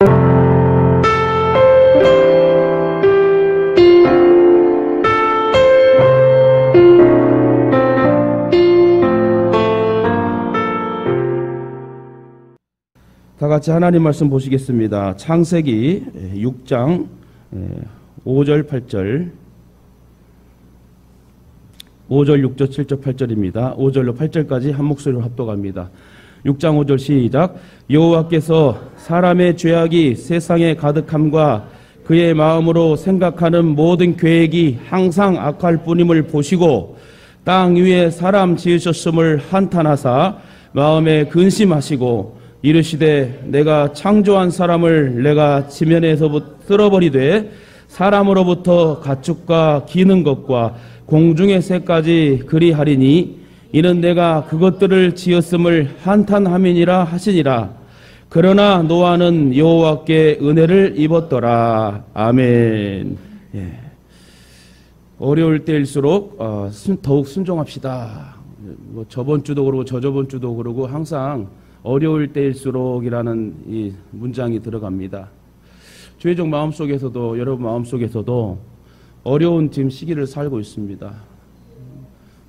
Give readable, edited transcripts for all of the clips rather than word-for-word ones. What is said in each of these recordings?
다 같이 하나님 말씀 보시겠습니다. 창세기 6장 5절 8절 5절 6절 7절 8절입니다. 5절로 8절까지 한 목소리로 합독합니다. 6장 5절 시작. 여호와께서 사람의 죄악이 세상에 가득함과 그의 마음으로 생각하는 모든 계획이 항상 악할 뿐임을 보시고 땅 위에 사람 지으셨음을 한탄하사 마음에 근심하시고 이르시되 내가 창조한 사람을 내가 지면에서부터 쓸어버리되 사람으로부터 가축과 기는 것과 공중의 새까지 그리하리니 이는 내가 그것들을 지었음을 한탄함이니라 하시니라. 그러나 노아는 여호와께 은혜를 입었더라. 아멘. 예. 어려울 때일수록 더욱 순종합시다. 뭐 저번 주도 그러고 저저번 주도 그러고 항상 어려울 때일수록이라는 이 문장이 들어갑니다. 주의적 마음속에서도 여러분 마음속에서도 어려운 지금 시기를 살고 있습니다.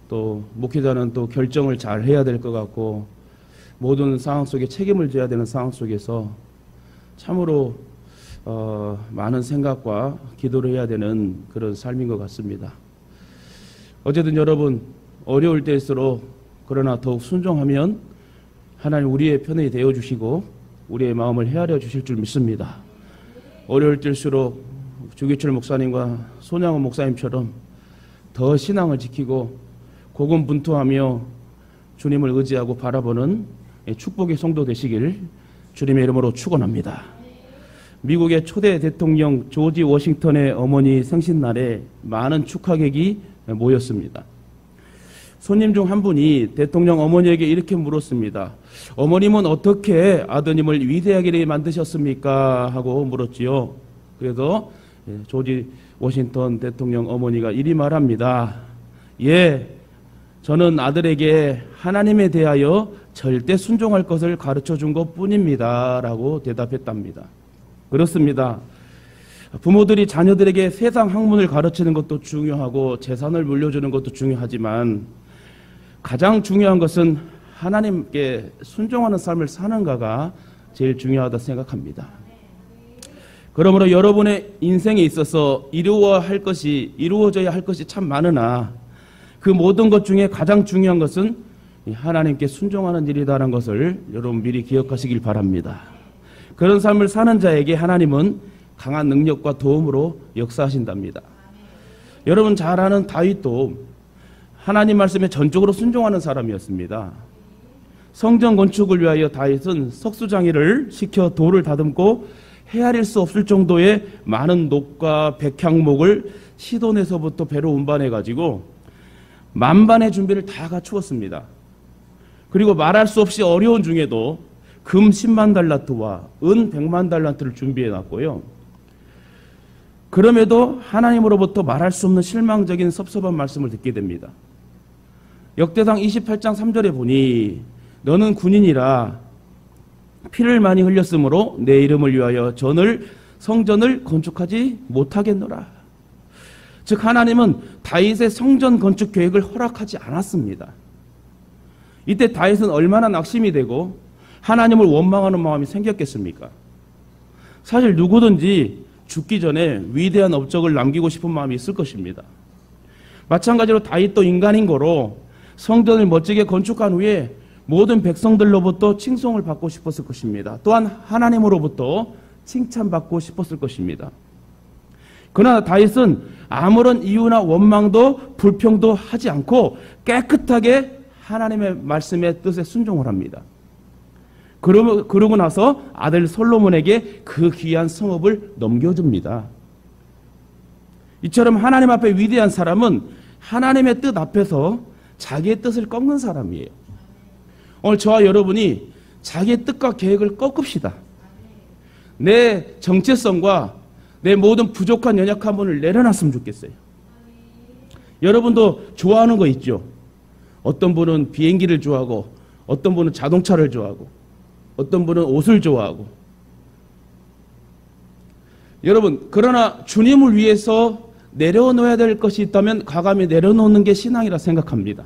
또 목회자는 또 결정을 잘 해야 될 것 같고 모든 상황 속에 책임을 져야 되는 상황 속에서 참으로 많은 생각과 기도를 해야 되는 그런 삶인 것 같습니다. 어쨌든 여러분 어려울 때일수록 그러나 더욱 순종하면 하나님 우리의 편이 되어주시고 우리의 마음을 헤아려 주실 줄 믿습니다. 어려울 때일수록 주기철 목사님과 손양원 목사님처럼 더 신앙을 지키고 고군분투하며 주님을 의지하고 바라보는 축복의 성도 되시길 주님의 이름으로 축원합니다. 미국의 초대 대통령 조지 워싱턴의 어머니 생신날에 많은 축하객이 모였습니다. 손님 중 한 분이 대통령 어머니에게 이렇게 물었습니다. 어머님은 어떻게 아드님을 위대하게 만드셨습니까? 하고 물었지요. 그래서 조지 워싱턴 대통령 어머니가 이리 말합니다. 예, 저는 아들에게 하나님에 대하여 절대 순종할 것을 가르쳐 준 것뿐입니다. 라고 대답했답니다. 그렇습니다. 부모들이 자녀들에게 세상 학문을 가르치는 것도 중요하고 재산을 물려주는 것도 중요하지만 가장 중요한 것은 하나님께 순종하는 삶을 사는가가 제일 중요하다 생각합니다. 그러므로 여러분의 인생에 있어서 이루어져야 할 것이 참 많으나 그 모든 것 중에 가장 중요한 것은 하나님께 순종하는 일이다라는 것을 여러분 미리 기억하시길 바랍니다. 그런 삶을 사는 자에게 하나님은 강한 능력과 도움으로 역사하신답니다. 여러분 잘 아는 다윗도 하나님 말씀에 전적으로 순종하는 사람이었습니다. 성전 건축을 위하여 다윗은 석수장애를 시켜 돌을 다듬고 헤아릴 수 없을 정도의 많은 녹과 백향목을 시돈에서부터 배로 운반해가지고 만반의 준비를 다 갖추었습니다. 그리고 말할 수 없이 어려운 중에도 금 10만 달란트와 은 100만 달란트를 준비해놨고요. 그럼에도 하나님으로부터 말할 수 없는 실망적인 섭섭한 말씀을 듣게 됩니다. 역대상 28장 3절에 보니 너는 군인이라 피를 많이 흘렸으므로 내 이름을 위하여 성전을 건축하지 못하겠노라. 즉 하나님은 다윗의 성전 건축 계획을 허락하지 않았습니다. 이때 다윗은 얼마나 낙심이 되고 하나님을 원망하는 마음이 생겼겠습니까? 사실 누구든지 죽기 전에 위대한 업적을 남기고 싶은 마음이 있을 것입니다. 마찬가지로 다윗도 인간인 거로 성전을 멋지게 건축한 후에 모든 백성들로부터 칭송을 받고 싶었을 것입니다. 또한 하나님으로부터 칭찬받고 싶었을 것입니다. 그러나 다윗은 아무런 이유나 원망도 불평도 하지 않고 깨끗하게 하나님의 말씀의 뜻에 순종을 합니다. 그러고 나서 아들 솔로몬에게 그 귀한 성읍을 넘겨줍니다. 이처럼 하나님 앞에 위대한 사람은 하나님의 뜻 앞에서 자기의 뜻을 꺾는 사람이에요. 오늘 저와 여러분이 자기의 뜻과 계획을 꺾읍시다. 내 정체성과 내 모든 부족한 연약한 분을 내려놨으면 좋겠어요. 여러분도 좋아하는 거 있죠? 어떤 분은 비행기를 좋아하고 어떤 분은 자동차를 좋아하고 어떤 분은 옷을 좋아하고 여러분, 그러나 주님을 위해서 내려놓아야 될 것이 있다면 과감히 내려놓는 게 신앙이라 생각합니다.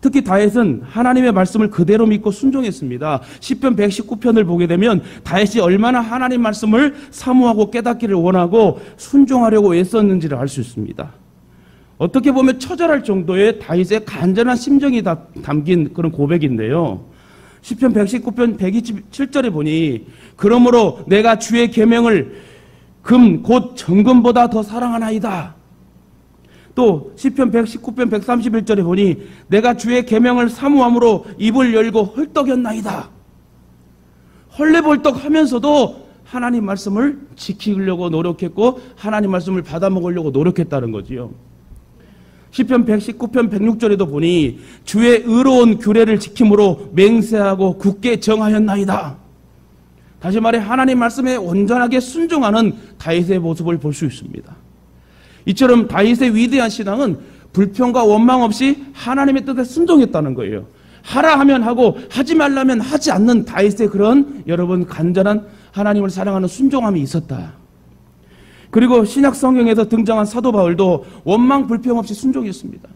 특히 다윗은 하나님의 말씀을 그대로 믿고 순종했습니다. 시편 119편을 보게 되면 다윗이 얼마나 하나님 말씀을 사모하고 깨닫기를 원하고 순종하려고 애썼는지를 알 수 있습니다. 어떻게 보면 처절할 정도의 다윗의 간절한 심정이 담긴 그런 고백인데요. 시편 119편 127절에 보니 그러므로 내가 주의 계명을 금 곧 정금보다 더 사랑하나이다. 또 시편 119편 131절에 보니 내가 주의 계명을 사모함으로 입을 열고 헐떡였나이다. 헐레벌떡 하면서도 하나님 말씀을 지키려고 노력했고 하나님 말씀을 받아먹으려고 노력했다는 거지요. 시편 119편 106절에도 보니 주의 의로운 규례를 지킴으로 맹세하고 굳게 정하였나이다. 다시 말해 하나님 말씀에 온전하게 순종하는 다윗의 모습을 볼 수 있습니다. 이처럼 다윗의 위대한 신앙은 불평과 원망 없이 하나님의 뜻에 순종했다는 거예요. 하라 하면 하고 하지 말라면 하지 않는 다윗의 그런 여러분 간절한 하나님을 사랑하는 순종함이 있었다. 그리고 신약 성경에서 등장한 사도 바울도 원망 불평 없이 순종했습니다.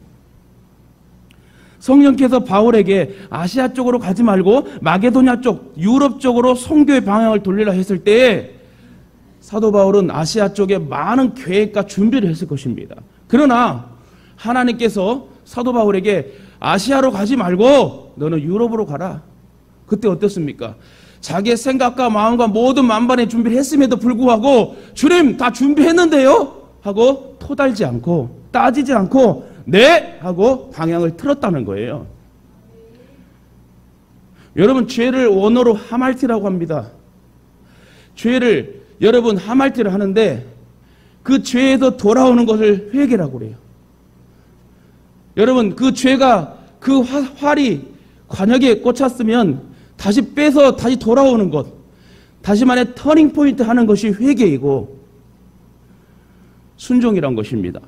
성령께서 바울에게 아시아 쪽으로 가지 말고 마게도냐 쪽, 유럽 쪽으로 선교의 방향을 돌리라 했을 때 사도 바울은 아시아 쪽에 많은 계획과 준비를 했을 것입니다. 그러나 하나님께서 사도 바울에게 아시아로 가지 말고 너는 유럽으로 가라. 그때 어떻습니까? 자기의 생각과 마음과 모든 만반의 준비를 했음에도 불구하고 주님 다 준비했는데요? 하고 토달지 않고 따지지 않고 네! 하고 방향을 틀었다는 거예요. 여러분 죄를 원어로 하말티라고 합니다. 죄를 여러분 하말티를 하는데 그 죄에서 돌아오는 것을 회개라고 그래요. 여러분 그 죄가 그 활이 관역에 꽂혔으면 다시 빼서 다시 돌아오는 것, 다시 말해 터닝 포인트 하는 것이 회개이고 순종이란 것입니다.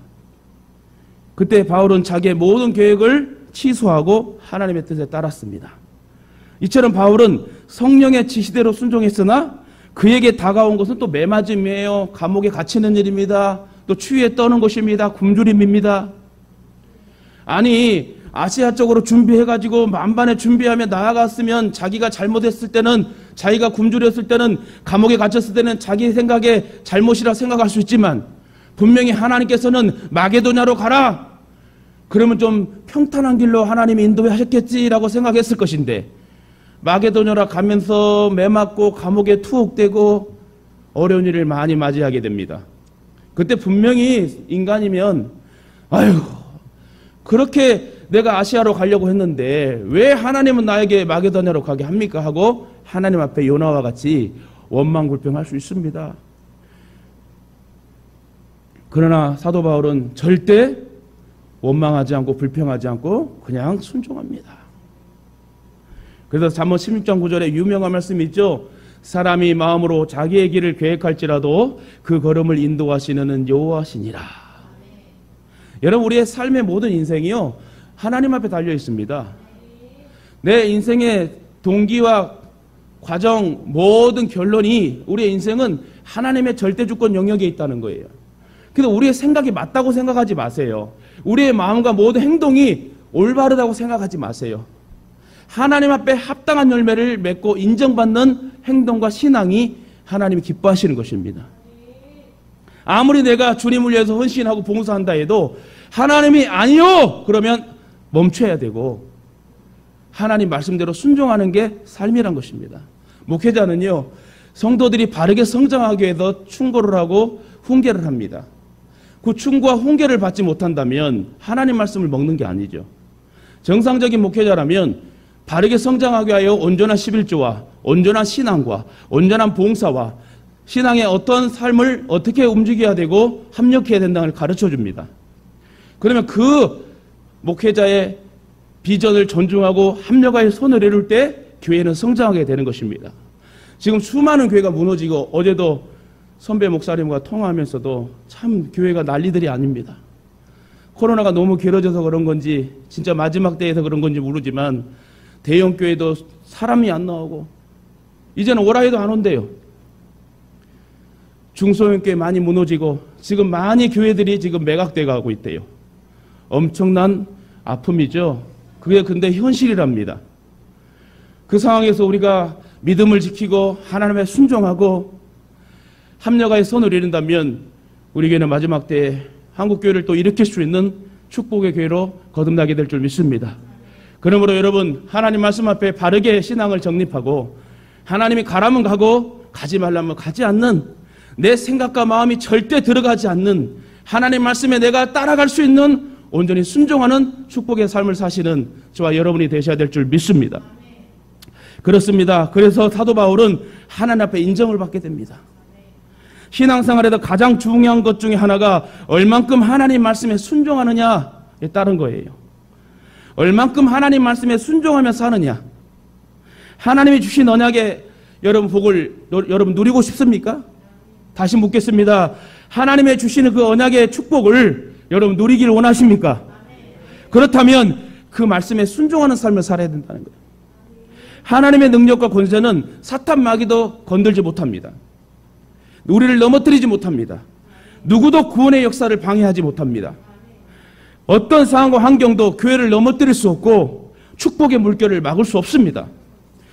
그때 바울은 자기의 모든 계획을 취소하고 하나님의 뜻에 따랐습니다. 이처럼 바울은 성령의 지시대로 순종했으나 그에게 다가온 것은 또 매맞음이에요. 감옥에 갇히는 일입니다. 또 추위에 떠는 것입니다. 굶주림입니다. 아니 아시아 쪽으로 준비해가지고 만반에 준비하며 나아갔으면 자기가 잘못했을 때는 자기가 굶주렸을 때는 감옥에 갇혔을 때는 자기 생각에 잘못이라 생각할 수 있지만 분명히 하나님께서는 마게도냐로 가라. 그러면 좀 평탄한 길로 하나님이 인도하셨겠지라고 생각했을 것인데 마게도냐로 가면서 매맞고 감옥에 투옥되고 어려운 일을 많이 맞이하게 됩니다. 그때 분명히 인간이면 아유 그렇게 내가 아시아로 가려고 했는데 왜 하나님은 나에게 마게도냐로 가게 합니까? 하고 하나님 앞에 요나와 같이 원망불평할 수 있습니다. 그러나 사도 바울은 절대 원망하지 않고 불평하지 않고 그냥 순종합니다. 그래서 잠언 16장 9절에 유명한 말씀이 있죠. 사람이 마음으로 자기의 길을 계획할지라도 그 걸음을 인도하시는 여호와시니라. 여러분 우리의 삶의 모든 인생이요 하나님 앞에 달려 있습니다. 내 인생의 동기와 과정 모든 결론이 우리의 인생은 하나님의 절대주권 영역에 있다는 거예요. 그래서 우리의 생각이 맞다고 생각하지 마세요. 우리의 마음과 모든 행동이 올바르다고 생각하지 마세요. 하나님 앞에 합당한 열매를 맺고 인정받는 행동과 신앙이 하나님이 기뻐하시는 것입니다. 아무리 내가 주님을 위해서 헌신하고 봉사한다 해도 하나님이 아니요! 그러면 멈춰야 되고 하나님 말씀대로 순종하는 게 삶이란 것입니다. 목회자는요. 성도들이 바르게 성장하기 위해서 충고를 하고 훈계를 합니다. 그 충고와 훈계를 받지 못한다면 하나님 말씀을 먹는 게 아니죠. 정상적인 목회자라면 바르게 성장하기 위하여 온전한 11조와 온전한 신앙과 온전한 봉사와 신앙의 어떤 삶을 어떻게 움직여야 되고 합력해야 된다는 걸 가르쳐 줍니다. 그러면 그 목회자의 비전을 존중하고 합력하여 손을 내릴 때 교회는 성장하게 되는 것입니다. 지금 수많은 교회가 무너지고 어제도 선배 목사님과 통화하면서도 참 교회가 난리들이 아닙니다. 코로나가 너무 길어져서 그런 건지 진짜 마지막 때에서 그런 건지 모르지만 대형 교회도 사람이 안 나오고 이제는 오라해도 안 온대요. 중소형교회 많이 무너지고 지금 많이 교회들이 지금 매각돼 가고 있대요. 엄청난 아픔이죠. 그게 근데 현실이랍니다. 그 상황에서 우리가 믿음을 지키고 하나님의 순종하고 합력하여 선을 이룬다면 우리 교회는 마지막 때에 한국교회를 또 일으킬 수 있는 축복의 교회로 거듭나게 될 줄 믿습니다. 그러므로 여러분, 하나님 말씀 앞에 바르게 신앙을 정립하고 하나님이 가라면 가고 가지 말라면 가지 않는, 내 생각과 마음이 절대 들어가지 않는 하나님 말씀에 내가 따라갈 수 있는 온전히 순종하는 축복의 삶을 사시는 저와 여러분이 되셔야 될 줄 믿습니다. 그렇습니다. 그래서 사도 바울은 하나님 앞에 인정을 받게 됩니다. 신앙생활에서 가장 중요한 것 중에 하나가 얼만큼 하나님 말씀에 순종하느냐에 따른 거예요. 얼만큼 하나님 말씀에 순종하며 사느냐. 하나님이 주신 언약의 여러분 복을 여러분 누리고 싶습니까? 다시 묻겠습니다. 하나님의 주시는 그 언약의 축복을 여러분 누리길 원하십니까? 그렇다면 그 말씀에 순종하는 삶을 살아야 된다는 거예요. 하나님의 능력과 권세는 사탄 마귀도 건들지 못합니다. 우리를 넘어뜨리지 못합니다. 누구도 구원의 역사를 방해하지 못합니다. 어떤 상황과 환경도 교회를 넘어뜨릴 수 없고 축복의 물결을 막을 수 없습니다.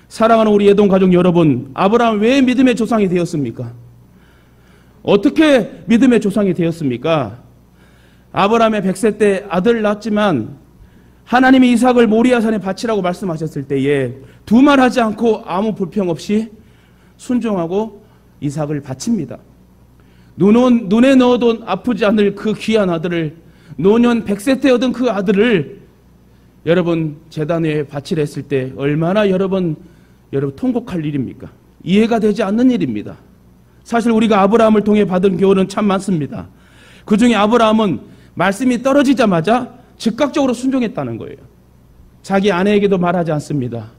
사랑하는 우리 예동 가족 여러분, 아브라함 왜 믿음의 조상이 되었습니까? 어떻게 믿음의 조상이 되었습니까? 아브라함의 100세 때 아들을 낳았지만 하나님이 이삭을 모리아산에 바치라고 말씀하셨을 때에 두말하지 않고 아무 불평 없이 순종하고 이삭을 바칩니다. 눈에 넣어도 아프지 않을 그 귀한 아들을, 노년 100세 때 얻은 그 아들을 여러분 제단 위에 바치려 했을 때 얼마나 여러분 통곡할 일입니까? 이해가 되지 않는 일입니다. 사실 우리가 아브라함을 통해 받은 교훈은 참 많습니다. 그 중에 아브라함은 말씀이 떨어지자마자 즉각적으로 순종했다는 거예요. 자기 아내에게도 말하지 않습니다.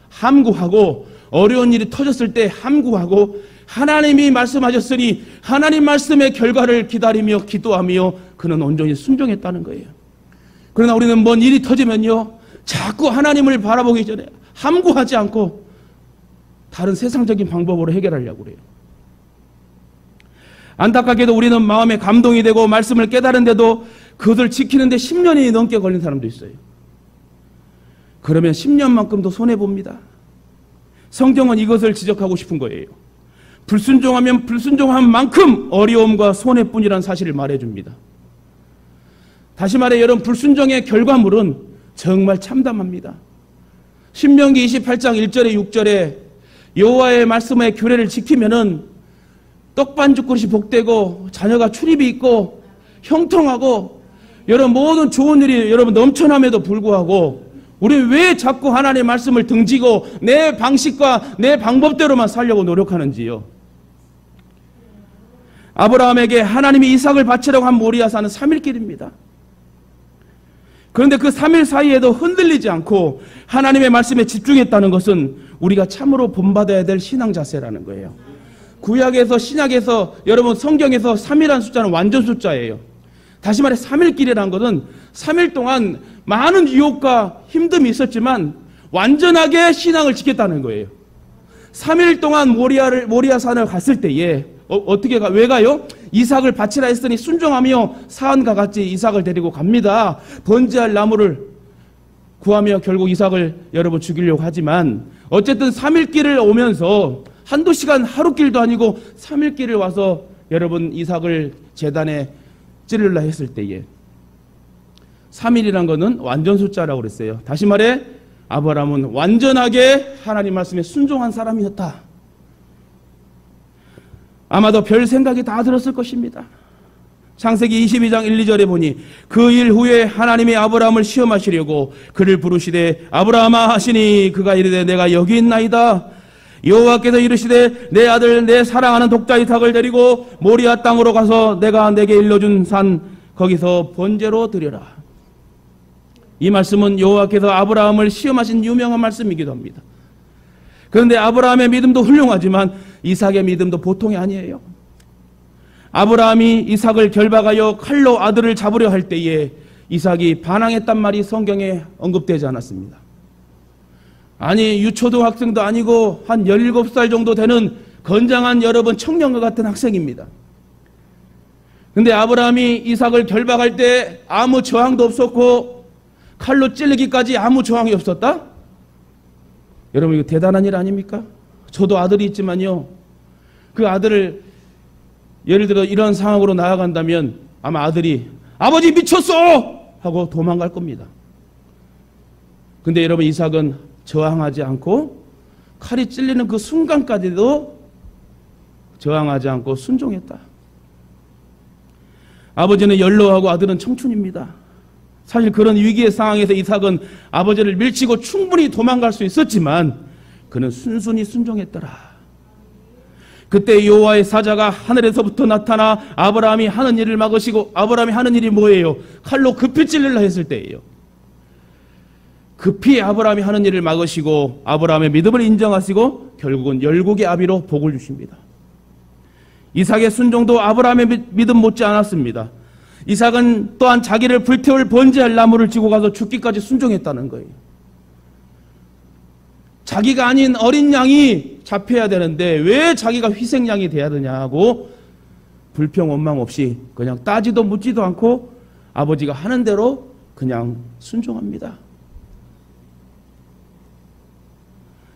함구하고 어려운 일이 터졌을 때 함구하고 하나님이 말씀하셨으니 하나님 말씀의 결과를 기다리며 기도하며 그는 온전히 순종했다는 거예요. 그러나 우리는 뭔 일이 터지면요, 자꾸 하나님을 바라보기 전에 함구하지 않고 다른 세상적인 방법으로 해결하려고 그래요. 안타깝게도 우리는 마음에 감동이 되고 말씀을 깨달은데도 그것을 지키는데 10년이 넘게 걸린 사람도 있어요. 그러면 10년만큼도 손해봅니다. 성경은 이것을 지적하고 싶은 거예요. 불순종하면 불순종한 만큼 어려움과 손해뿐이라는 사실을 말해줍니다. 다시 말해 여러분, 불순종의 결과물은 정말 참담합니다. 신명기 28장 1절에 6절에 여호와의 말씀의 규례를 지키면은 떡반죽 그릇이 복되고 자녀가 출입이 있고 형통하고 여러분 모든 좋은 일이 여러분 넘쳐남에도 불구하고 우리 왜 자꾸 하나님의 말씀을 등지고 내 방식과 내 방법대로만 살려고 노력하는지요. 아브라함에게 하나님이 이삭을 바치라고 한 모리아산은 3일길입니다. 그런데 그 3일 사이에도 흔들리지 않고 하나님의 말씀에 집중했다는 것은 우리가 참으로 본받아야 될 신앙 자세라는 거예요. 구약에서 신약에서 여러분 성경에서 3이라는 숫자는 완전 숫자예요. 다시 말해 3일길이라는 것은 3일 동안 많은 유혹과 힘듦이 있었지만 완전하게 신앙을 지켰다는 거예요. 3일 동안 모리아산을 갔을 때에 왜 가요? 이삭을 바치라 했으니 순종하며 사안과 같이 이삭을 데리고 갑니다. 번제할 나무를 구하며 결국 이삭을 여러분 죽이려고 하지만 어쨌든 3일길을 오면서 한두 시간 하루길도 아니고 3일길을 와서 여러분 이삭을 제단에 찌르려 했을 때에 3일이란 것은 완전 숫자라고 그랬어요. 다시 말해 아브라함은 완전하게 하나님 말씀에 순종한 사람이었다. 아마도 별 생각이 다 들었을 것입니다. 창세기 22장 1, 2절에 보니 그 일 후에 하나님이 아브라함을 시험하시려고 그를 부르시되 아브라함아 하시니 그가 이르되 내가 여기 있나이다. 여호와께서 이르시되 내 아들 내 사랑하는 독자 이삭을 데리고 모리아 땅으로 가서 내가 내게 일러준 산 거기서 번제로 드려라. 이 말씀은 여호와께서 아브라함을 시험하신 유명한 말씀이기도 합니다. 그런데 아브라함의 믿음도 훌륭하지만 이삭의 믿음도 보통이 아니에요. 아브라함이 이삭을 결박하여 칼로 아들을 잡으려 할 때에 이삭이 반항했단 말이 성경에 언급되지 않았습니다. 아니 유초등학생도 아니고 한 17살 정도 되는 건장한 여러분 청년과 같은 학생입니다. 근데 아브라함이 이삭을 결박할 때 아무 저항도 없었고 칼로 찔리기까지 아무 저항이 없었다? 여러분 이거 대단한 일 아닙니까? 저도 아들이 있지만요. 그 아들을 예를 들어 이런 상황으로 나아간다면 아마 아들이 아버지 미쳤어! 하고 도망갈 겁니다. 근데 여러분 이삭은 저항하지 않고 칼이 찔리는 그 순간까지도 저항하지 않고 순종했다. 아버지는 연로하고 아들은 청춘입니다. 사실 그런 위기의 상황에서 이삭은 아버지를 밀치고 충분히 도망갈 수 있었지만 그는 순순히 순종했더라. 그때 여호와의 사자가 하늘에서부터 나타나 아브라함이 하는 일을 막으시고, 아브라함이 하는 일이 뭐예요? 칼로 급히 찔리려 했을 때예요. 급히 아브라함이 하는 일을 막으시고 아브라함의 믿음을 인정하시고 결국은 열국의 아비로 복을 주십니다. 이삭의 순종도 아브라함의 믿음 못지 않았습니다. 이삭은 또한 자기를 불태울 번제할 나무를 지고 가서 죽기까지 순종했다는 거예요. 자기가 아닌 어린 양이 잡혀야 되는데 왜 자기가 희생양이 돼야 되냐고 불평 원망 없이 그냥 따지도 묻지도 않고 아버지가 하는 대로 그냥 순종합니다.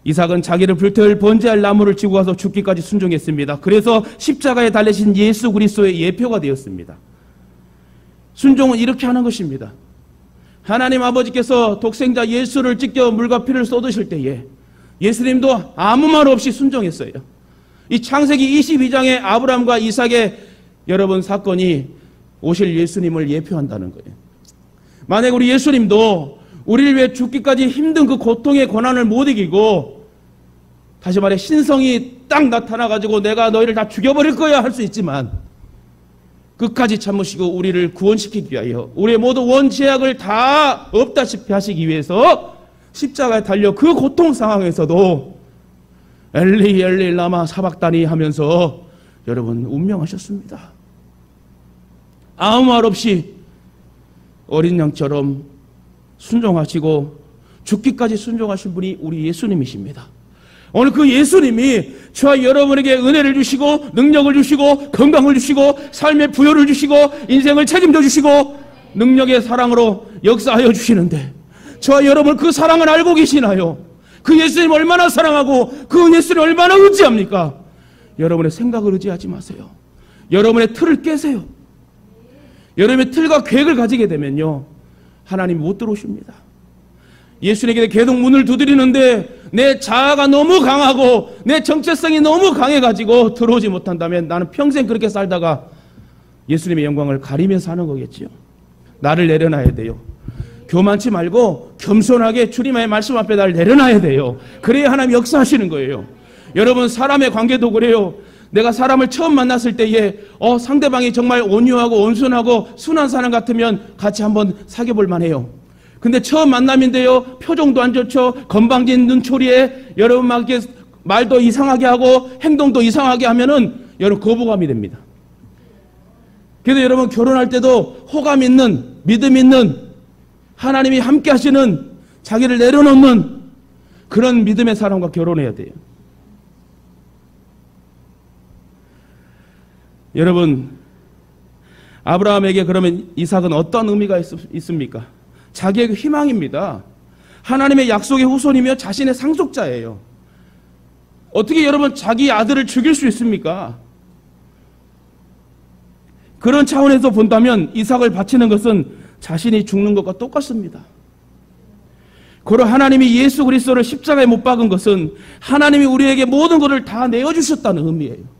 이삭은 자기를 불태울 번제할 나무를 지고 가서 죽기까지 순종했습니다. 그래서 십자가에 달리신 예수 그리스도의 예표가 되었습니다. 순종은 이렇게 하는 것입니다. 하나님 아버지께서 독생자 예수를 찢겨 물과 피를 쏟으실 때에 예수님도 아무 말 없이 순종했어요. 이 창세기 22장의 아브라함과 이삭의 여러분 사건이 오실 예수님을 예표한다는 거예요. 만약 우리 예수님도 우리를 위해 죽기까지 힘든 그 고통의 고난을 못 이기고 다시 말해 신성이 딱 나타나가지고 내가 너희를 다 죽여버릴 거야 할 수 있지만 끝까지 참으시고 우리를 구원시키기 위하여 우리의 모든 원죄악을 다 없다시피 하시기 위해서 십자가에 달려 그 고통 상황에서도 엘리 엘리 라마 사박다니 하면서 여러분 운명하셨습니다. 아무 말 없이 어린 양처럼 순종하시고 죽기까지 순종하신 분이 우리 예수님이십니다. 오늘 그 예수님이 저와 여러분에게 은혜를 주시고 능력을 주시고 건강을 주시고 삶의 부여를 주시고 인생을 책임져 주시고 능력의 사랑으로 역사하여 주시는데 저와 여러분 그 사랑을 알고 계시나요? 그 예수님 얼마나 사랑하고 그 예수님 얼마나 의지합니까? 여러분의 생각을 의지하지 마세요. 여러분의 틀을 깨세요. 여러분의 틀과 계획을 가지게 되면요 하나님 못 들어오십니다. 예수님에게 계속 문을 두드리는데 내 자아가 너무 강하고 내 정체성이 너무 강해가지고 들어오지 못한다면 나는 평생 그렇게 살다가 예수님의 영광을 가리면서 사는 거겠지요. 나를 내려놔야 돼요. 교만치 말고 겸손하게 주님의 말씀 앞에 나를 내려놔야 돼요. 그래야 하나님 역사하시는 거예요. 여러분 사람의 관계도 그래요. 내가 사람을 처음 만났을 때에 상대방이 정말 온유하고 온순하고 순한 사람 같으면 같이 한번 사귀어볼 만해요. 근데 처음 만남인데요 표정도 안 좋죠. 건방진 눈초리에 여러분 막 이렇게 말도 이상하게 하고 행동도 이상하게 하면은 여러분 거부감이 됩니다. 그래서 여러분 결혼할 때도 호감 있는 믿음 있는 하나님이 함께 하시는 자기를 내려놓는 그런 믿음의 사람과 결혼해야 돼요. 여러분 아브라함에게 그러면 이삭은 어떤 의미가 있습니까? 자기의 희망입니다. 하나님의 약속의 후손이며 자신의 상속자예요. 어떻게 여러분 자기 아들을 죽일 수 있습니까? 그런 차원에서 본다면 이삭을 바치는 것은 자신이 죽는 것과 똑같습니다. 그러 하나님이 예수 그리스도를 십자가에 못 박은 것은 하나님이 우리에게 모든 것을 다 내어주셨다는 의미예요.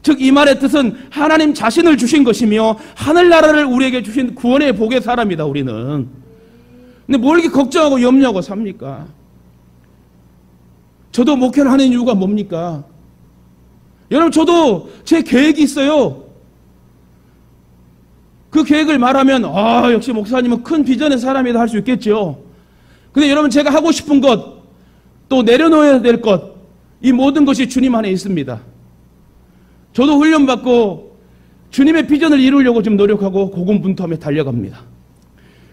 즉 이 말의 뜻은 하나님 자신을 주신 것이며 하늘나라를 우리에게 주신 구원의 복의 사람이다 우리는. 근데 뭘 이렇게 걱정하고 염려하고 삽니까? 저도 목회를 하는 이유가 뭡니까? 여러분 저도 제 계획이 있어요. 그 계획을 말하면 역시 목사님은 큰 비전의 사람이다 할 수 있겠죠. 근데 여러분 제가 하고 싶은 것 또 내려놓아야 될 것 이 모든 것이 주님 안에 있습니다. 저도 훈련받고 주님의 비전을 이루려고 지금 노력하고 고군분투하며 달려갑니다.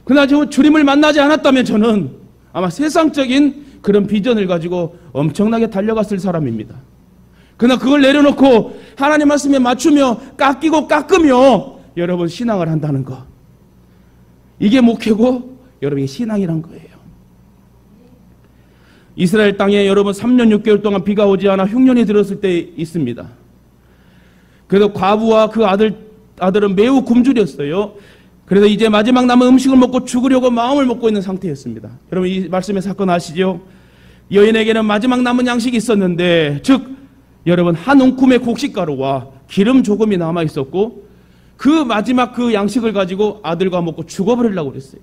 그러나 저 주님을 만나지 않았다면 저는 아마 세상적인 그런 비전을 가지고 엄청나게 달려갔을 사람입니다. 그러나 그걸 내려놓고 하나님 말씀에 맞추며 깎으며 여러분 신앙을 한다는 거. 이게 목회고 여러분이 신앙이란 거예요. 이스라엘 땅에 여러분 3년 6개월 동안 비가 오지 않아 흉년이 들었을 때 있습니다. 그래서 과부와 그 아들은 매우 굶주렸어요. 그래서 이제 마지막 남은 음식을 먹고 죽으려고 마음을 먹고 있는 상태였습니다. 여러분 이 말씀의 사건 아시죠? 여인에게는 마지막 남은 양식이 있었는데, 즉 여러분 한 움큼의 곡식가루와 기름 조금이 남아 있었고 그 마지막 그 양식을 가지고 아들과 먹고 죽어버리려고 그랬어요.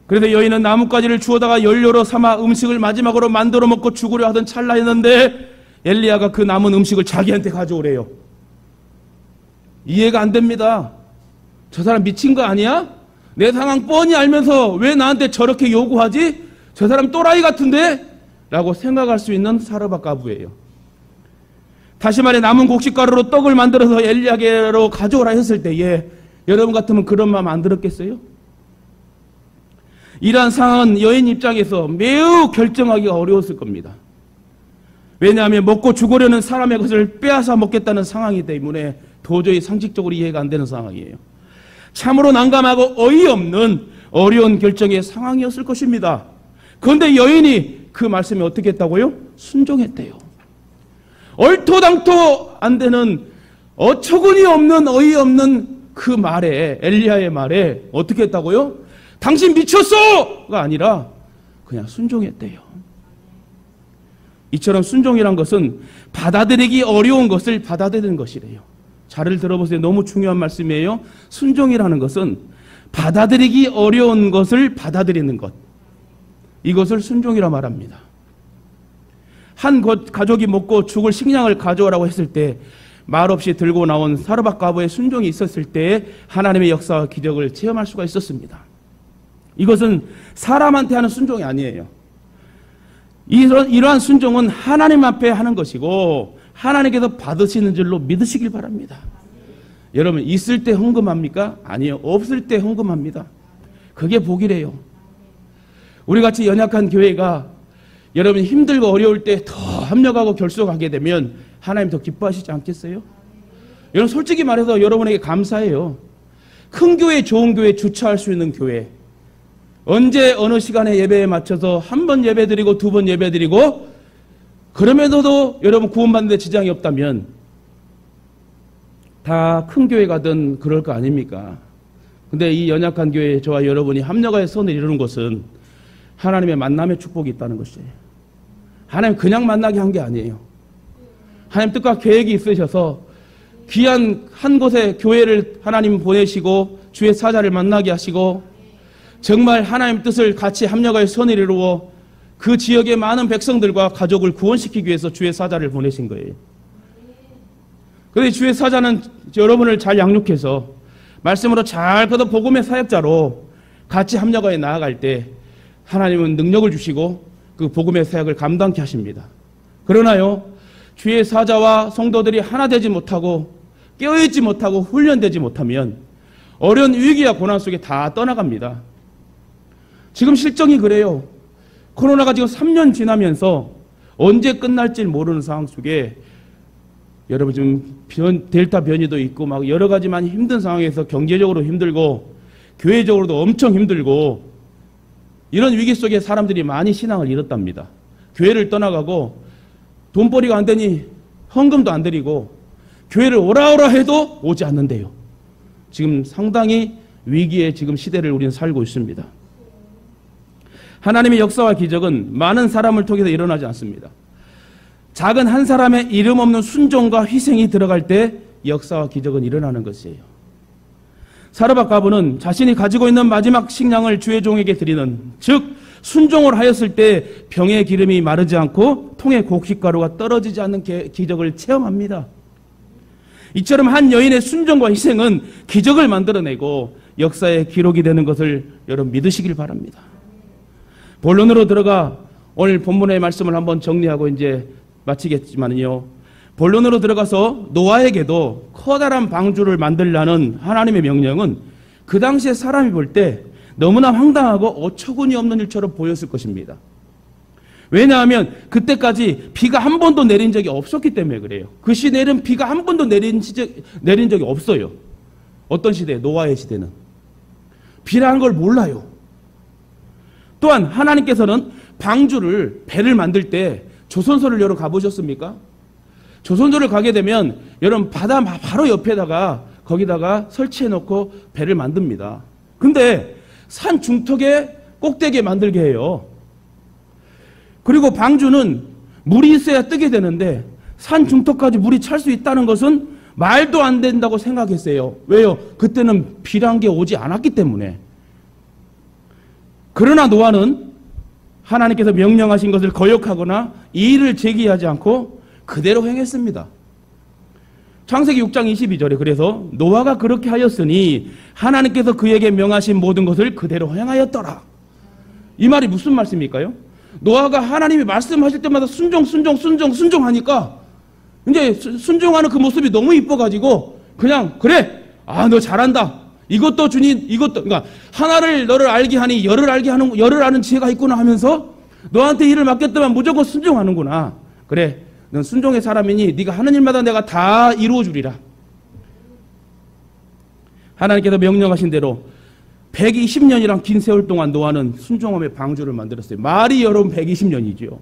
그래서 여인은 나뭇가지를 주워다가 연료로 삼아 음식을 마지막으로 만들어 먹고 죽으려 하던 찰나였는데 엘리야가 그 남은 음식을 자기한테 가져오래요. 이해가 안 됩니다. 저 사람 미친 거 아니야? 내 상황 뻔히 알면서 왜 나한테 저렇게 요구하지? 저 사람 또라이 같은데? 라고 생각할 수 있는 사르밧 과부예요. 다시 말해 남은 곡식가루로 떡을 만들어서 엘리야게로 가져오라 했을 때에 여러분 같으면 그런 마음 안 들었겠어요? 이러한 상황은 여인 입장에서 매우 결정하기가 어려웠을 겁니다. 왜냐하면 먹고 죽으려는 사람의 것을 빼앗아 먹겠다는 상황이기 때문에 도저히 상식적으로 이해가 안 되는 상황이에요. 참으로 난감하고 어이없는 어려운 결정의 상황이었을 것입니다. 그런데 여인이 그 말씀에 어떻게 했다고요? 순종했대요. 얼토당토 안 되는 어처구니 없는 어이없는 그 말에, 엘리야의 말에 어떻게 했다고요? 당신 미쳤어!가 아니라 그냥 순종했대요. 이처럼 순종이란 것은 받아들이기 어려운 것을 받아들이는 것이래요. 잘 들어보세요. 너무 중요한 말씀이에요. 순종이라는 것은 받아들이기 어려운 것을 받아들이는 것. 이것을 순종이라 말합니다. 한 가족이 먹고 죽을 식량을 가져오라고 했을 때 말없이 들고 나온 사르밧 과부의 순종이 있었을 때 하나님의 역사와 기적을 체험할 수가 있었습니다. 이것은 사람한테 하는 순종이 아니에요. 이러한 순종은 하나님 앞에 하는 것이고 하나님께서 받으시는 줄로 믿으시길 바랍니다. 여러분 있을 때 헌금합니까? 아니요. 없을 때 헌금합니다. 그게 복이래요. 우리같이 연약한 교회가 여러분 힘들고 어려울 때 더 합력하고 결속하게 되면 하나님 더 기뻐하시지 않겠어요? 여러분 솔직히 말해서 여러분에게 감사해요. 큰 교회, 좋은 교회, 주차할 수 있는 교회. 언제 어느 시간에 예배에 맞춰서 한 번 예배 드리고 두 번 예배 드리고 그럼에도 여러분 구원받는 데 지장이 없다면 다 큰 교회 가든 그럴 거 아닙니까? 근데 이 연약한 교회에 저와 여러분이 합력하여 선을 이루는 것은 하나님의 만남의 축복이 있다는 것이에요. 하나님 그냥 만나게 한 게 아니에요. 하나님 뜻과 계획이 있으셔서 귀한 한 곳에 교회를 하나님 보내시고 주의 사자를 만나게 하시고 정말 하나님 뜻을 같이 합력하여 선을 이루어 그 지역의 많은 백성들과 가족을 구원시키기 위해서 주의 사자를 보내신 거예요. 그런데 주의 사자는 여러분을 잘 양육해서 말씀으로 잘 걷어 복음의 사역자로 같이 합력하여 나아갈 때 하나님은 능력을 주시고 그 복음의 사역을 감당케 하십니다. 그러나요, 주의 사자와 성도들이 하나 되지 못하고 깨어있지 못하고 훈련되지 못하면 어려운 위기와 고난 속에 다 떠나갑니다. 지금 실정이 그래요. 코로나가 지금 3년 지나면서 언제 끝날지 모르는 상황 속에 여러분 지금 델타 변이도 있고 막 여러 가지 많이 힘든 상황에서 경제적으로 힘들고 교회적으로도 엄청 힘들고 이런 위기 속에 사람들이 많이 신앙을 잃었답니다. 교회를 떠나가고 돈벌이가 안 되니 헌금도 안 드리고 교회를 오라 해도 오지 않는데요. 지금 상당히 위기의 지금 시대를 우리는 살고 있습니다. 하나님의 역사와 기적은 많은 사람을 통해서 일어나지 않습니다. 작은 한 사람의 이름 없는 순종과 희생이 들어갈 때 역사와 기적은 일어나는 것이에요. 사르밧 과부는 자신이 가지고 있는 마지막 식량을 주의 종에게 드리는, 즉 순종을 하였을 때 병의 기름이 마르지 않고 통에 곡식가루가 떨어지지 않는 기적을 체험합니다. 이처럼 한 여인의 순종과 희생은 기적을 만들어내고 역사의 기록이 되는 것을 여러분 믿으시길 바랍니다. 본론으로 들어가 오늘 본문의 말씀을 한번 정리하고 이제 마치겠지만요. 본론으로 들어가서 노아에게도 커다란 방주를 만들라는 하나님의 명령은 그 당시에 사람이 볼 때 너무나 황당하고 어처구니 없는 일처럼 보였을 것입니다. 왜냐하면 그때까지 비가 한 번도 내린 적이 없었기 때문에 그래요. 그 시대에는 비가 한 번도 내린 적이 없어요. 어떤 시대? 노아의 시대는. 비라는 걸 몰라요. 또한 하나님께서는 방주를, 배를 만들 때 조선소를 여러분 가보셨습니까? 조선소를 가게 되면 여러분 바다 바로 옆에다가 거기다가 설치해놓고 배를 만듭니다. 근데 산 중턱에 꼭대기에 만들게 해요. 그리고 방주는 물이 있어야 뜨게 되는데 산 중턱까지 물이 찰 수 있다는 것은 말도 안 된다고 생각했어요. 왜요? 그때는 비란 게 오지 않았기 때문에. 그러나 노아는 하나님께서 명령하신 것을 거역하거나 이의를 제기하지 않고 그대로 행했습니다. 창세기 6장 22절에 그래서 노아가 그렇게 하였으니 하나님께서 그에게 명하신 모든 것을 그대로 행하였더라. 이 말이 무슨 말씀일까요? 노아가 하나님이 말씀하실 때마다 순종하니까 이제 순종하는 그 모습이 너무 이뻐가지고 그냥 그래, 너 잘한다. 이것도 주님, 이것도, 그러니까 하나를 너를 알게 하니 열을 알게 하는, 열을 아는 지혜가 있구나 하면서 너한테 일을 맡겼다면 무조건 순종하는구나. 그래, 넌 순종의 사람이니 네가 하는 일마다 내가 다 이루어 주리라. 하나님께서 명령하신 대로 120년이란 긴 세월 동안 노아는 순종함의 방주를 만들었어요. 말이 여러분 120년이죠.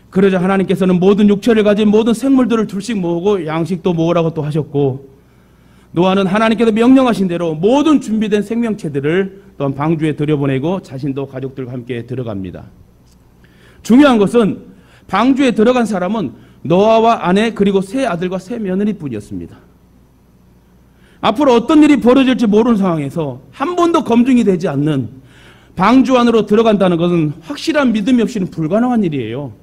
그러자 하나님께서는 모든 육체를 가진 모든 생물들을 둘씩 모으고 양식도 모으라고 또 하셨고, 노아는 하나님께서 명령하신 대로 모든 준비된 생명체들을 또한 방주에 들여보내고 자신도 가족들과 함께 들어갑니다. 중요한 것은 방주에 들어간 사람은 노아와 아내 그리고 세 아들과 세 며느리뿐이었습니다. 앞으로 어떤 일이 벌어질지 모르는 상황에서 한 번도 검증이 되지 않는 방주 안으로 들어간다는 것은 확실한 믿음이 없이는 불가능한 일이에요.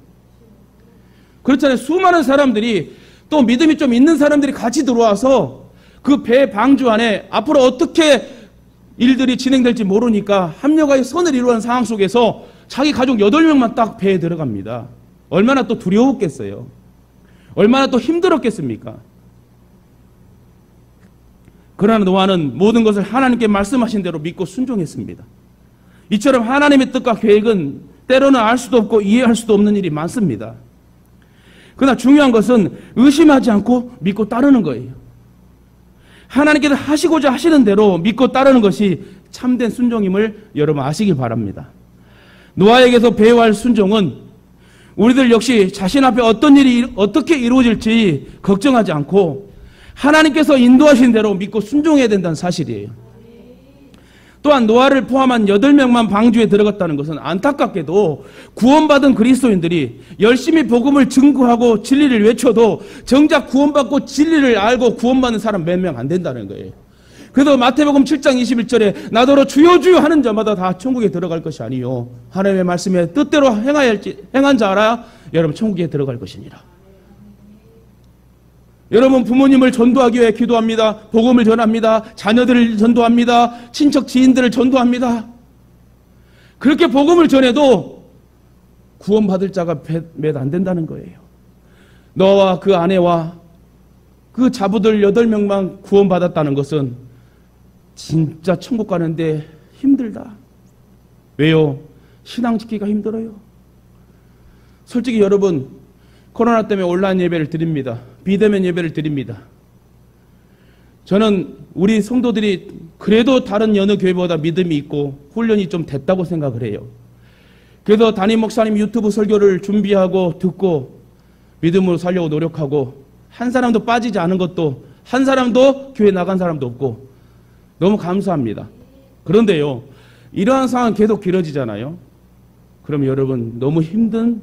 그렇잖아요. 수많은 사람들이 또 믿음이 좀 있는 사람들이 같이 들어와서 그 배 방주 안에 앞으로 어떻게 일들이 진행될지 모르니까 합력하여 선을 이루는 상황 속에서 자기 가족 8명만 딱 배에 들어갑니다. 얼마나 또 두려웠겠어요. 얼마나 또 힘들었겠습니까? 그러나 노아는 모든 것을 하나님께 말씀하신 대로 믿고 순종했습니다. 이처럼 하나님의 뜻과 계획은 때로는 알 수도 없고 이해할 수도 없는 일이 많습니다. 그러나 중요한 것은 의심하지 않고 믿고 따르는 거예요. 하나님께서 하시고자 하시는 대로 믿고 따르는 것이 참된 순종임을 여러분 아시길 바랍니다. 노아에게서 배워야 할 순종은 우리들 역시 자신 앞에 어떤 일이 어떻게 이루어질지 걱정하지 않고 하나님께서 인도하신 대로 믿고 순종해야 된다는 사실이에요. 또한 노아를 포함한 8명만 방주에 들어갔다는 것은 안타깝게도 구원받은 그리스도인들이 열심히 복음을 증거하고 진리를 외쳐도 정작 구원받고 진리를 알고 구원받는 사람 몇 명 안 된다는 거예요. 그래서 마태복음 7장 21절에 나더러 주여 주여 하는 자마다 다 천국에 들어갈 것이 아니요 하나님의 말씀에 뜻대로 행한 자라 여러분 천국에 들어갈 것이니라. 여러분 부모님을 전도하기 위해 기도합니다. 복음을 전합니다. 자녀들을 전도합니다. 친척 지인들을 전도합니다. 그렇게 복음을 전해도 구원받을 자가 몇 안 된다는 거예요. 너와 그 아내와 그 자부들 8명만 구원받았다는 것은 진짜 천국 가는데 힘들다. 왜요? 신앙 지키기가 힘들어요. 솔직히 여러분 코로나 때문에 온라인 예배를 드립니다. 비대면 예배를 드립니다. 저는 우리 성도들이 그래도 다른 여느 교회보다 믿음이 있고 훈련이 좀 됐다고 생각을 해요. 그래서 담임 목사님 유튜브 설교를 준비하고 듣고 믿음으로 살려고 노력하고 한 사람도 빠지지 않은 것도 한 사람도 교회 나간 사람도 없고 너무 감사합니다. 그런데요, 이러한 상황 계속 길어지잖아요. 그럼 여러분 너무 힘든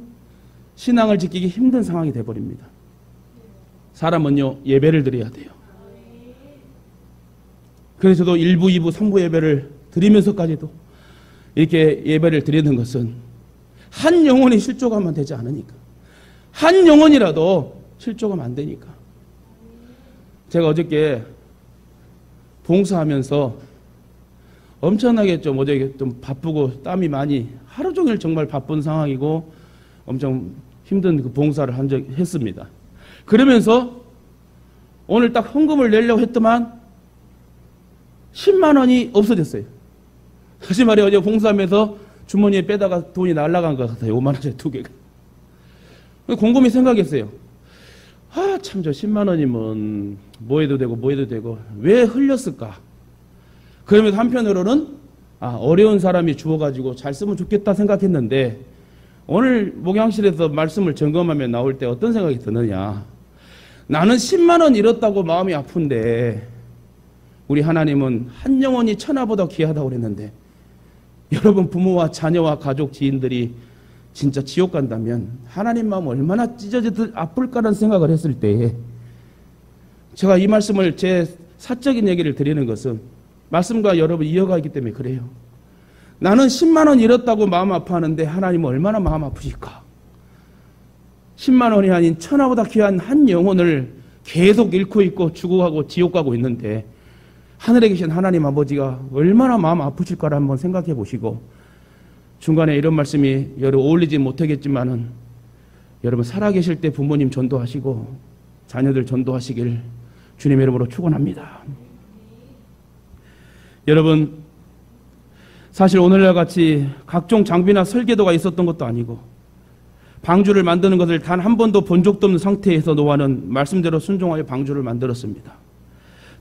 신앙을 지키기 힘든 상황이 돼버립니다. 사람은요 예배를 드려야 돼요. 그래서 저도 1부, 2부, 3부 예배를 드리면서까지도 이렇게 예배를 드리는 것은 한 영혼이 실족하면 되지 않으니까. 한 영혼이라도 실족하면 안 되니까. 제가 어저께 봉사하면서 엄청나게 좀 어제 좀 바쁘고 땀이 많이 하루 종일 정말 바쁜 상황이고 엄청 힘든 그 봉사를 했습니다. 그러면서 오늘 딱 헌금을 내려고 했더만 10만 원이 없어졌어요. 다시 말해 어제 봉사하면서 주머니에 빼다가 돈이 날아간 것 같아요. 5만 원짜리 2개가. 곰곰이 생각했어요. 아, 참, 저 10만 원이면 뭐 해도 되고 뭐 해도 되고 왜 흘렸을까? 그러면서 한편으로는 어려운 사람이 주워가지고 잘 쓰면 좋겠다 생각했는데 오늘 목양실에서 말씀을 점검하며 나올 때 어떤 생각이 드느냐. 나는 10만 원 잃었다고 마음이 아픈데 우리 하나님은 한 영혼이 천하보다 귀하다고 그랬는데 여러분 부모와 자녀와 가족 지인들이 진짜 지옥 간다면 하나님 마음 얼마나 찢어지듯 아플까라는 생각을 했을 때에 제가 이 말씀을 제 사적인 얘기를 드리는 것은 말씀과 여러분 이어가 있기 때문에 그래요. 나는 10만 원 잃었다고 마음 아파하는데 하나님은 얼마나 마음 아프실까? 10만 원이 아닌 천하보다 귀한 한 영혼을 계속 잃고 있고 죽어가고 지옥 가고 있는데 하늘에 계신 하나님 아버지가 얼마나 마음 아프실까를 한번 생각해 보시고 중간에 이런 말씀이 여러분 어울리지 못하겠지만은 여러분 살아계실 때 부모님 전도하시고 자녀들 전도하시길 주님의 이름으로 축원합니다. 여러분 사실 오늘날 같이 각종 장비나 설계도가 있었던 것도 아니고 방주를 만드는 것을 단 한 번도 본 적도 없는 상태에서 노아는 말씀대로 순종하여 방주를 만들었습니다.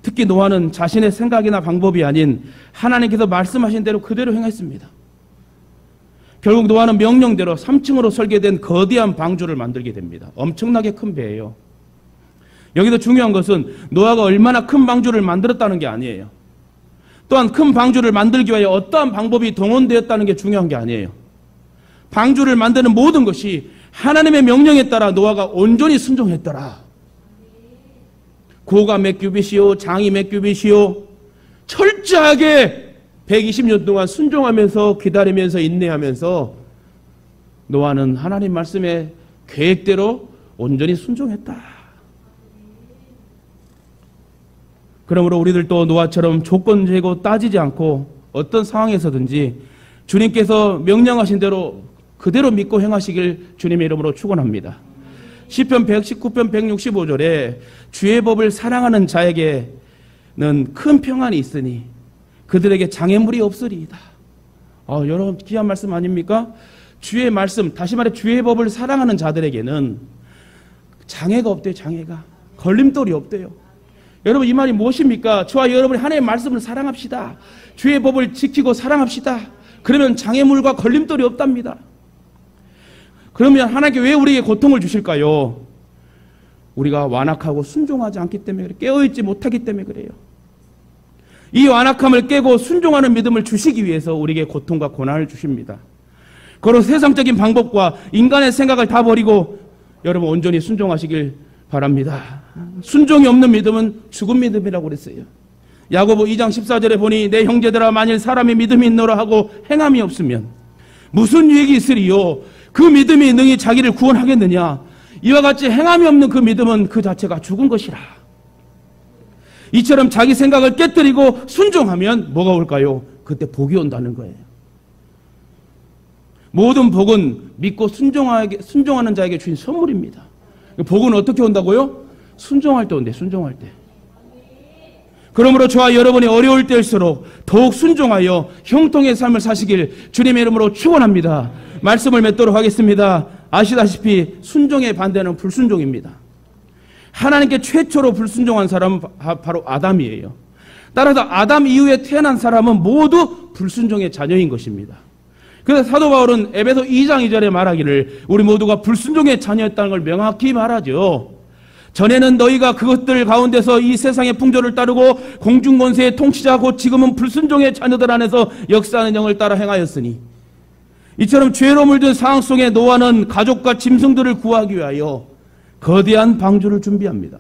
특히 노아는 자신의 생각이나 방법이 아닌 하나님께서 말씀하신 대로 그대로 행했습니다. 결국 노아는 명령대로 3층으로 설계된 거대한 방주를 만들게 됩니다. 엄청나게 큰 배예요. 여기서 중요한 것은 노아가 얼마나 큰 방주를 만들었다는 게 아니에요. 또한 큰 방주를 만들기 위해 어떠한 방법이 동원되었다는 게 중요한 게 아니에요. 방주를 만드는 모든 것이 하나님의 명령에 따라 노아가 온전히 순종했더라. 고가 몇 규빗이요, 장이 몇 규빗이요, 철저하게 120년 동안 순종하면서 기다리면서 인내하면서 노아는 하나님 말씀의 계획대로 온전히 순종했다. 그러므로 우리들도 노아처럼 조건 재고 따지지 않고 어떤 상황에서든지 주님께서 명령하신 대로 그대로 믿고 행하시길 주님의 이름으로 축원합니다. 시편 119편 165절에 주의 법을 사랑하는 자에게는 큰 평안이 있으니 그들에게 장애물이 없으리이다. 여러분 귀한 말씀 아닙니까? 주의 말씀, 다시 말해 주의 법을 사랑하는 자들에게는 장애가 없대요. 장애가. 걸림돌이 없대요. 여러분 이 말이 무엇입니까? 저와 여러분이 하나님의 말씀을 사랑합시다. 주의 법을 지키고 사랑합시다. 그러면 장애물과 걸림돌이 없답니다. 그러면 하나님께 왜 우리에게 고통을 주실까요? 우리가 완악하고 순종하지 않기 때문에 그래요. 깨어있지 못하기 때문에 그래요. 이 완악함을 깨고 순종하는 믿음을 주시기 위해서 우리에게 고통과 고난을 주십니다. 그리고 세상적인 방법과 인간의 생각을 다 버리고 여러분 온전히 순종하시길 바랍니다. 순종이 없는 믿음은 죽은 믿음이라고 그랬어요. 야고보 2장 14절에 보니 내 형제들아 만일 사람의 믿음이 있노라 하고 행함이 없으면 무슨 유익이 있으리요? 그 믿음이 능히 자기를 구원하겠느냐? 이와 같이 행함이 없는 그 믿음은 그 자체가 죽은 것이라. 이처럼 자기 생각을 깨뜨리고 순종하면 뭐가 올까요? 그때 복이 온다는 거예요. 모든 복은 믿고 순종하는 자에게 주신 선물입니다. 복은 어떻게 온다고요? 순종할 때 온대. 순종할 때. 그러므로 저와 여러분이 어려울 때일수록 더욱 순종하여 형통의 삶을 사시길 주님의 이름으로 축원합니다. 말씀을 맺도록 하겠습니다. 아시다시피 순종의 반대는 불순종입니다. 하나님께 최초로 불순종한 사람은 바로 아담이에요. 따라서 아담 이후에 태어난 사람은 모두 불순종의 자녀인 것입니다. 그래서 사도 바울은 에베소 2장 2절에 말하기를 우리 모두가 불순종의 자녀였다는 걸 명확히 말하죠. 전에는 너희가 그것들 가운데서 이 세상의 풍조를 따르고 공중권세의 통치자 곧 지금은 불순종의 자녀들 안에서 역사하는 영을 따라 행하였으니 이처럼 죄로 물든 상황 속에 노아는 가족과 짐승들을 구하기 위하여 거대한 방주를 준비합니다.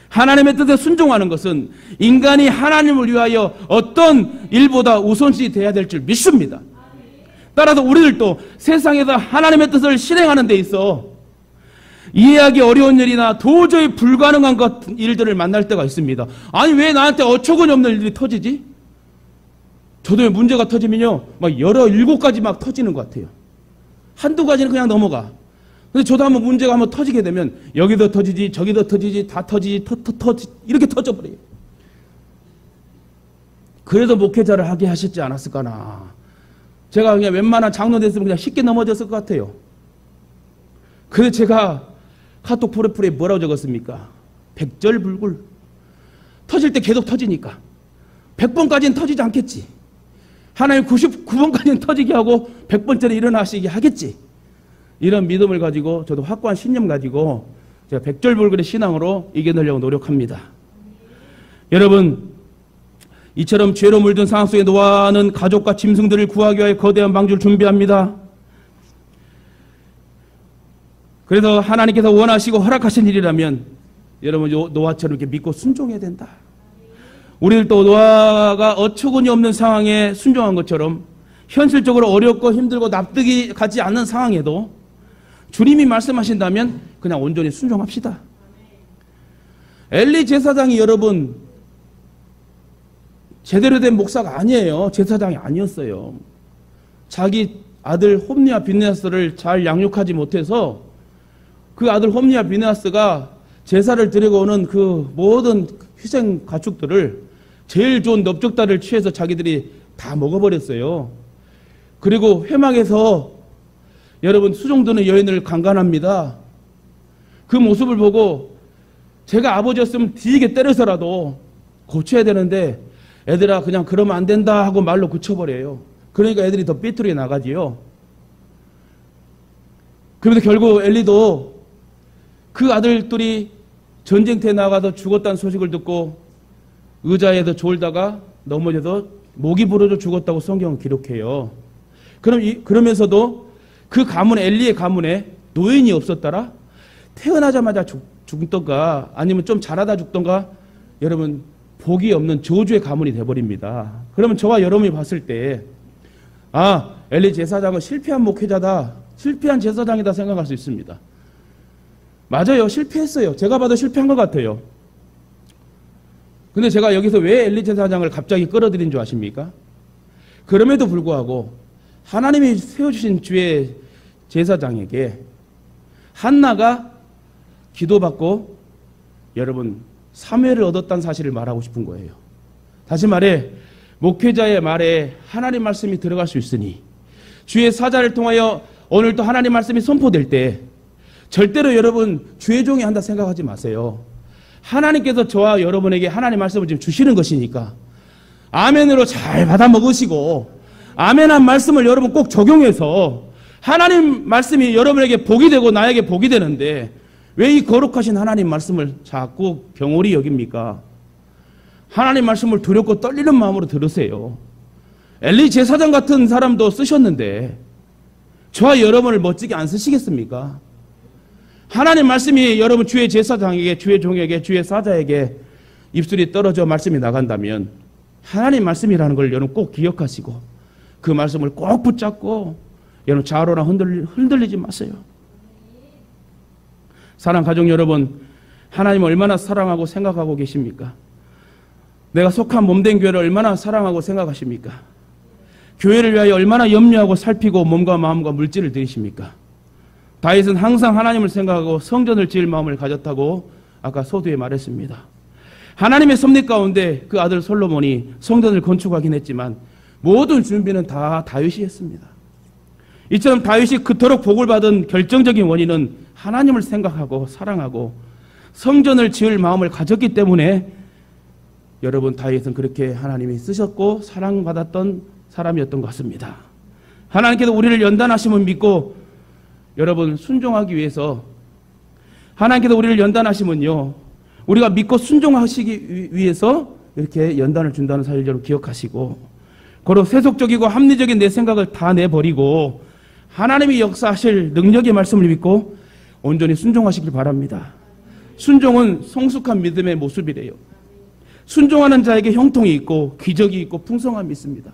하나님의 뜻에 순종하는 것은 인간이 하나님을 위하여 어떤 일보다 우선시 돼야 될 줄 믿습니다. 따라서 우리들도 세상에서 하나님의 뜻을 실행하는 데 있어 이해하기 어려운 일이나 도저히 불가능한 일들을 만날 때가 있습니다. 아니 왜 나한테 어처구니 없는 일이 터지지? 저도 문제가 터지면요 막 여러 7가지 막 터지는 것 같아요. 한두 가지는 그냥 넘어가. 근데 저도 한번 문제가 한번 터지게 되면 여기도 터지지 저기도 터지지 다 터지지 터지 이렇게 터져버려요. 그래서 목회자를 하게 하셨지 않았을까나 제가 그냥 웬만한 장로 됐으면 그냥 쉽게 넘어졌을 것 같아요. 그래서 제가 카톡 프로필에 뭐라고 적었습니까? 백절불굴. 터질 때 계속 터지니까 100번까지는 터지지 않겠지. 하나님 99번까지는 터지게 하고 100번째로 일어나시게 하겠지. 이런 믿음을 가지고 저도 확고한 신념 가지고 제가 백절불굴의 신앙으로 이겨내려고 노력합니다. 여러분, 이처럼 죄로 물든 상황 속에 노아는 가족과 짐승들을 구하기 위해 거대한 방주를 준비합니다. 그래서 하나님께서 원하시고 허락하신 일이라면 여러분 노아처럼 이렇게 믿고 순종해야 된다. 우리들도 노아가 어처구니 없는 상황에 순종한 것처럼 현실적으로 어렵고 힘들고 납득이 가지 않는 상황에도 주님이 말씀하신다면 그냥 온전히 순종합시다. 엘리 제사장이 여러분 제대로 된 목사가 아니에요. 제사장이 아니었어요. 자기 아들 홈리와 비느하스를 잘 양육하지 못해서 그 아들 홈리와 비느하스가 제사를 드리고 오는 그 모든 희생 가축들을 제일 좋은 넓적다리를 취해서 자기들이 다 먹어버렸어요. 그리고 회막에서 여러분 수종드는 여인을 강간합니다. 그 모습을 보고 제가 아버지였으면 뒤지게 때려서라도 고쳐야 되는데 애들아 그냥 그러면 안 된다 하고 말로 고쳐버려요. 그러니까 애들이 더 삐뚤게 나가지요. 그래서 결국 엘리도 그 아들들이 전쟁터에 나가서 죽었다는 소식을 듣고 의자에서 졸다가 넘어져서 목이 부러져 죽었다고 성경은 기록해요. 그러면서도 그 가문 엘리의 가문에 노인이 없었더라? 태어나자마자 죽던가 아니면 좀 자라다 죽던가 여러분 복이 없는 저주의 가문이 돼버립니다. 그러면 저와 여러분이 봤을 때 엘리 제사장은 실패한 목회자다, 실패한 제사장이다 생각할 수 있습니다. 맞아요. 실패했어요. 제가 봐도 실패한 것 같아요. 근데 제가 여기서 왜 엘리 제사장을 갑자기 끌어들인 줄 아십니까? 그럼에도 불구하고 하나님이 세워주신 주의 제사장에게 한나가 기도받고 여러분 사무엘을 얻었다는 사실을 말하고 싶은 거예요. 다시 말해 목회자의 말에 하나님 말씀이 들어갈 수 있으니 주의 사자를 통하여 오늘도 하나님 말씀이 선포될 때 절대로 여러분 주의 종이 한다 생각하지 마세요. 하나님께서 저와 여러분에게 하나님 말씀을 지금 주시는 것이니까 아멘으로 잘 받아 먹으시고 아멘한 말씀을 여러분 꼭 적용해서 하나님 말씀이 여러분에게 복이 되고 나에게 복이 되는데 왜 이 거룩하신 하나님 말씀을 자꾸 경홀히 여깁니까? 하나님 말씀을 두렵고 떨리는 마음으로 들으세요. 엘리 제사장 같은 사람도 쓰셨는데 저와 여러분을 멋지게 안 쓰시겠습니까? 하나님 말씀이 여러분 주의 제사장에게, 주의 종에게, 주의 사자에게 입술이 떨어져 말씀이 나간다면 하나님 말씀이라는 걸 여러분 꼭 기억하시고 그 말씀을 꼭 붙잡고 여러분 좌로나 흔들리지 마세요. 사랑 가족 여러분, 하나님을 얼마나 사랑하고 생각하고 계십니까? 내가 속한 몸된 교회를 얼마나 사랑하고 생각하십니까? 교회를 위하여 얼마나 염려하고 살피고 몸과 마음과 물질을 들이십니까? 다윗은 항상 하나님을 생각하고 성전을 지을 마음을 가졌다고 아까 서두에 말했습니다. 하나님의 섭리 가운데 그 아들 솔로몬이 성전을 건축하긴 했지만 모든 준비는 다 다윗이 했습니다. 이처럼 다윗이 그토록 복을 받은 결정적인 원인은 하나님을 생각하고 사랑하고 성전을 지을 마음을 가졌기 때문에 여러분 다윗은 그렇게 하나님이 쓰셨고 사랑받았던 사람이었던 것 같습니다. 하나님께서 우리를 연단하심을 믿고 여러분 순종하기 위해서 하나님께서 우리를 연단하시면요 우리가 믿고 순종하시기 위해서 이렇게 연단을 준다는 사실을 여러분 기억하시고 고로 세속적이고 합리적인 내 생각을 다 내버리고 하나님이 역사하실 능력의 말씀을 믿고 온전히 순종하시길 바랍니다. 순종은 성숙한 믿음의 모습이래요. 순종하는 자에게 형통이 있고 기적이 있고 풍성함이 있습니다.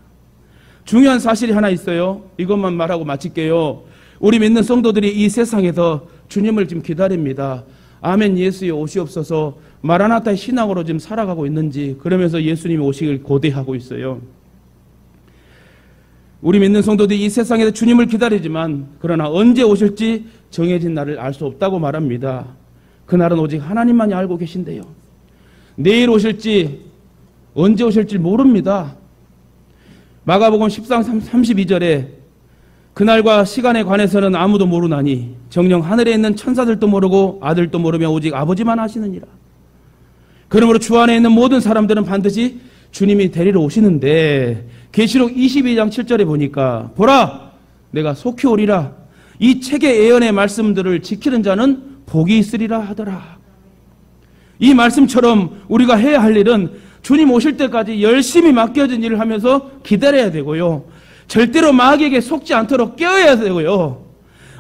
중요한 사실이 하나 있어요. 이것만 말하고 마칠게요. 우리 믿는 성도들이 이 세상에서 주님을 지금 기다립니다. 아멘 예수여 오시옵소서 마라나타의 신앙으로 지금 살아가고 있는지 그러면서 예수님이 오시길 고대하고 있어요. 우리 믿는 성도들이 이 세상에서 주님을 기다리지만 그러나 언제 오실지 정해진 날을 알 수 없다고 말합니다. 그날은 오직 하나님만이 알고 계신데요. 내일 오실지 언제 오실지 모릅니다. 마가복음 10장 32절에 그날과 시간에 관해서는 아무도 모르나니 정녕 하늘에 있는 천사들도 모르고 아들도 모르며 오직 아버지만 아시느니라. 그러므로 주 안에 있는 모든 사람들은 반드시 주님이 데리러 오시는데 계시록 22장 7절에 보니까 보라 내가 속히 오리라. 이 책의 예언의 말씀들을 지키는 자는 복이 있으리라 하더라. 이 말씀처럼 우리가 해야 할 일은 주님 오실 때까지 열심히 맡겨진 일을 하면서 기다려야 되고요. 절대로 마귀에게 속지 않도록 깨어야 되고요.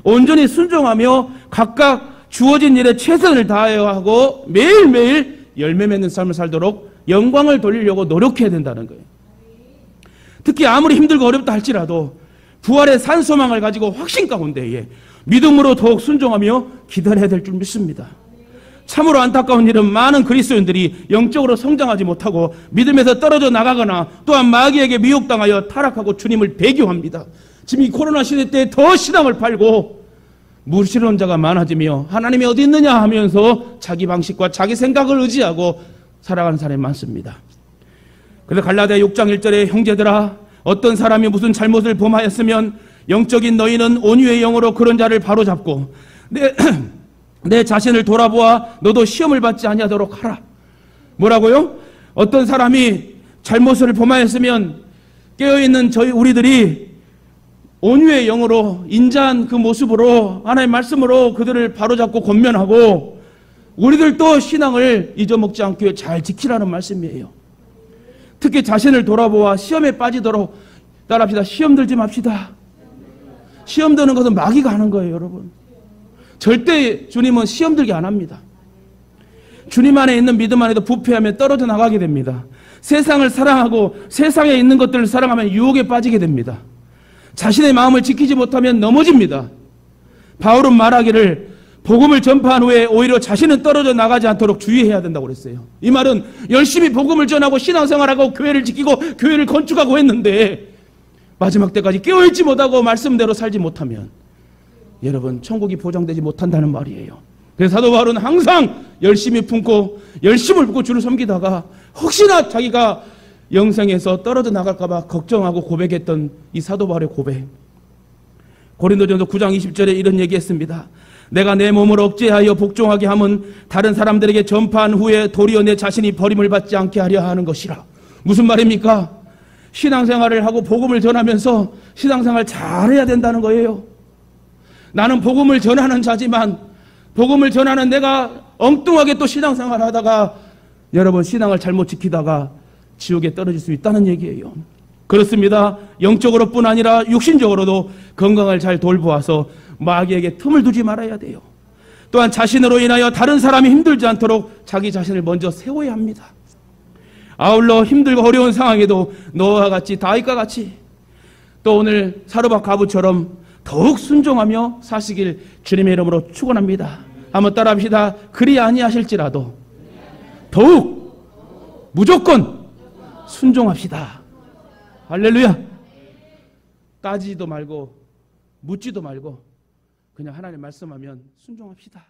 온전히 순종하며 각각 주어진 일에 최선을 다해야 하고 매일매일 열매 맺는 삶을 살도록 영광을 돌리려고 노력해야 된다는 거예요. 특히 아무리 힘들고 어렵다 할지라도 부활의 산소망을 가지고 확신 가운데에 믿음으로 더욱 순종하며 기다려야 될 줄 믿습니다. 참으로 안타까운 일은 많은 그리스도인들이 영적으로 성장하지 못하고 믿음에서 떨어져 나가거나 또한 마귀에게 미혹당하여 타락하고 주님을 배교합니다. 지금 이 코로나 시대 때 더 신앙을 팔고 무신론자가 많아지며 하나님이 어디 있느냐 하면서 자기 방식과 자기 생각을 의지하고 살아가는 사람이 많습니다. 그래서 갈라디아 6장 1절에 형제들아 어떤 사람이 무슨 잘못을 범하였으면 영적인 너희는 온유의 영으로 그런 자를 바로잡고 내 자신을 돌아보아 너도 시험을 받지 아니하도록 하라. 뭐라고요? 어떤 사람이 잘못을 범하였으면 깨어있는 우리들이 온유의 영으로 인자한 그 모습으로 하나님의 말씀으로 그들을 바로잡고 권면하고 우리들도 신앙을 잊어먹지 않게 잘 지키라는 말씀이에요. 특히 자신을 돌아보아 시험에 빠지도록 따라합시다. 시험 들지 맙시다. 시험 드는 것은 마귀가 하는 거예요, 여러분. 절대 주님은 시험 들게 안 합니다. 주님 안에 있는 믿음 안에도 부패하면 떨어져 나가게 됩니다. 세상을 사랑하고 세상에 있는 것들을 사랑하면 유혹에 빠지게 됩니다. 자신의 마음을 지키지 못하면 넘어집니다. 바울은 말하기를 복음을 전파한 후에 오히려 자신은 떨어져 나가지 않도록 주의해야 된다고 그랬어요. 이 말은 열심히 복음을 전하고 신앙생활하고 교회를 지키고 교회를 건축하고 했는데 마지막 때까지 깨어있지 못하고 말씀대로 살지 못하면 여러분 천국이 보장되지 못한다는 말이에요. 그래서 사도 바울은 항상 열심히 품고 열심을 품고 주를 섬기다가 혹시나 자기가 영생에서 떨어져 나갈까 봐 걱정하고 고백했던 이 사도 바울의 고백. 고린도전서 9장 20절에 이런 얘기했습니다. 내가 내 몸을 억제하여 복종하게 함은 다른 사람들에게 전파한 후에 도리어 내 자신이 버림을 받지 않게 하려 하는 것이라. 무슨 말입니까? 신앙생활을 하고 복음을 전하면서 신앙생활 잘해야 된다는 거예요. 나는 복음을 전하는 자지만 복음을 전하는 내가 엉뚱하게 또 신앙생활을 하다가 여러분 신앙을 잘못 지키다가 지옥에 떨어질 수 있다는 얘기예요. 그렇습니다. 영적으로뿐 아니라 육신적으로도 건강을 잘 돌보아서 마귀에게 틈을 두지 말아야 돼요. 또한 자신으로 인하여 다른 사람이 힘들지 않도록 자기 자신을 먼저 세워야 합니다. 아울러 힘들고 어려운 상황에도 노아와 같이 다윗과 같이 또 오늘 사르밧 과부처럼 더욱 순종하며 사시길 주님의 이름으로 축원합니다. 한번 따라합시다. 그리 아니하실지라도 더욱 무조건 순종합시다. 할렐루야. 따지지도 말고 묻지도 말고 그냥 하나님 말씀하면 순종합시다.